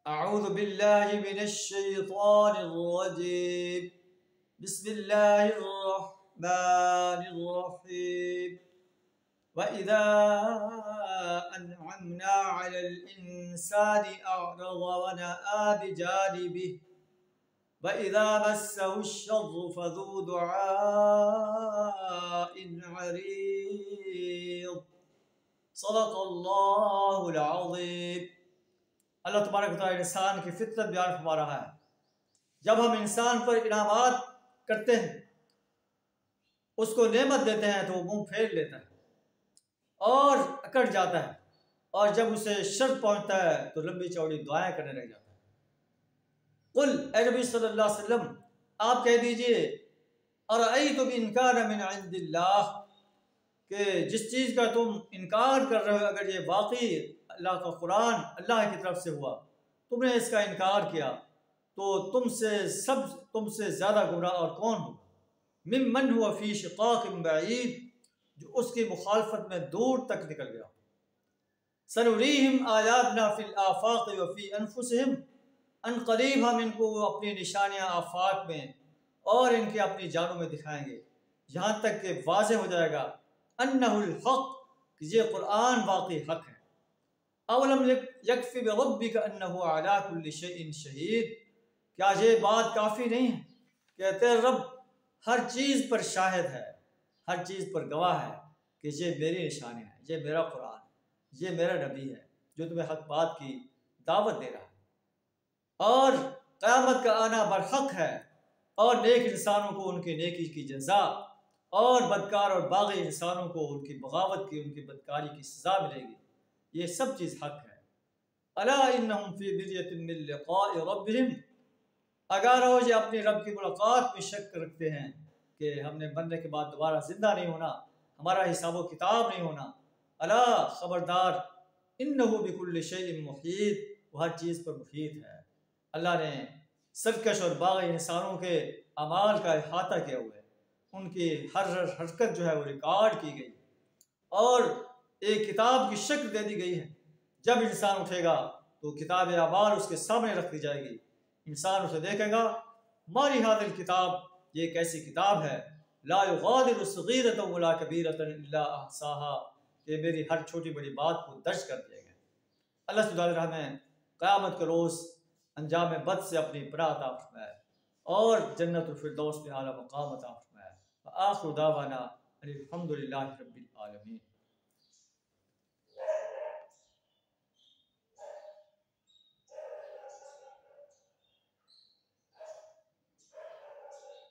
अऊज़ु बिल्लाहि मिनश शैतानिर रजीम। बिस्मिल्लाहिर रहमानिर रहीम। व इज़ा अनअमना अलल इंसानि अअरज़ व नअा बिजानिबिहि व इज़ा मस्सहु श्शर्रु फ़ज़ू दुआइन अरीज़। सदक़ल्लाहुल अज़ीम। अल्लाह तबारक व तआला इंसान की फितरत बयान फरमा रहा है। जब हम इंसान पर इनामात करते हैं, उसको नेमत देते हैं तो वो मुंह फेर लेता है और अकड़ जाता है, और जब उसे शर पहुंचता है तो लंबी चौड़ी दुआएं करने लग जाता है। कुल ए नबी सल्लल्लाहु अलैहि वसल्लम, आप कह दीजिए अरअयतुम इन कान मिन इंदिल्लाह, कि जिस चीज़ का तुम इनकार कर रहे हो, अगर ये वाकई अल्लाह का कुरान अल्लाह की तरफ से हुआ, तुमने इसका इनकार किया, तो तुमसे ज़्यादा गुमराह और कौन होगा। मिम्मन हुआ फ़ी शिक़ाक़िन बईद, जो उसकी मुखालफत में दूर तक निकल गया। सनुरीहिम आयातना फ़िल आफ़ाक़ि व फ़ी अनफ़ुसिहिम, अनक़रीब हम इनको अपनी निशानियाँ आफ़ाक़ में और इनके अपनी जानों में दिखाएंगे, यहाँ तक कि वाज़ेह हो जाएगा अन्नहुल हक़, कि ये कुरान वाकई हक़ है। अवलम यकफ़ी बिरब्बिका अन्नहु अला कुल्लि शैइन शहीद, क्या ये बात काफ़ी नहीं है कि तेरा रब हर चीज़ पर शाहिद है, हर चीज़ पर गवाह है कि ये मेरी निशानियाँ हैं, ये मेरा कुरान है, ये मेरा नबी है जो तुम्हें हक़ बात की दावत दे रहा है, और क़यामत का आना बरहक़ है, और नेक इंसानों को उनकी नेकी की जज़ा, और बदकार और बाग़ी इंसानों को उनकी बगावत की, उनकी बदकारी की सज़ा मिलेगी। ये सब चीज़ हक़ है। अला इन्नहुम फ़ी मिर्यतिन मिन लिक़ाइ रब्बिहिम, अगर वो ये अपने रब की मुलाकात में शक रखते हैं कि हमने मरने के बाद दोबारा ज़िंदा नहीं होना, हमारा हिसाब व किताब नहीं होना। अला ख़बरदार, इन्नहु बिकुल्लि शैइन मुहीत, वो हर चीज़ पर मुहीत है। अल्लाह ने सरकश और बाग़ी इंसानों के अमाल का अहाता किया हुआ है, उनकी हर हरकत जो है वो रिकॉर्ड की गई, और एक किताब की शक्ल दे दी गई है। जब इंसान उठेगा तो किताब अमाल उसके सामने रख दी जाएगी। इंसान उसे देखेगा, मारी हादिल किताब, ये कैसी किताब है, ला युगादिरु सगीरतन वला कबीरतन इल्ला अहसाहा, कि मेरी हर छोटी बड़ी बात को दर्ज कर दिया गया। अल्लाह सुब्हानहू व तआला हमें क़यामत के रोज़ अंजाम बद से अपनी पनाह अता फरमाए और जन्नतुल फिरदौस में आला मक़ाम अता फरमाए। व आखिरु दावाना अनिल हम्दुलिल्लाहि रब्बिल आलमीन।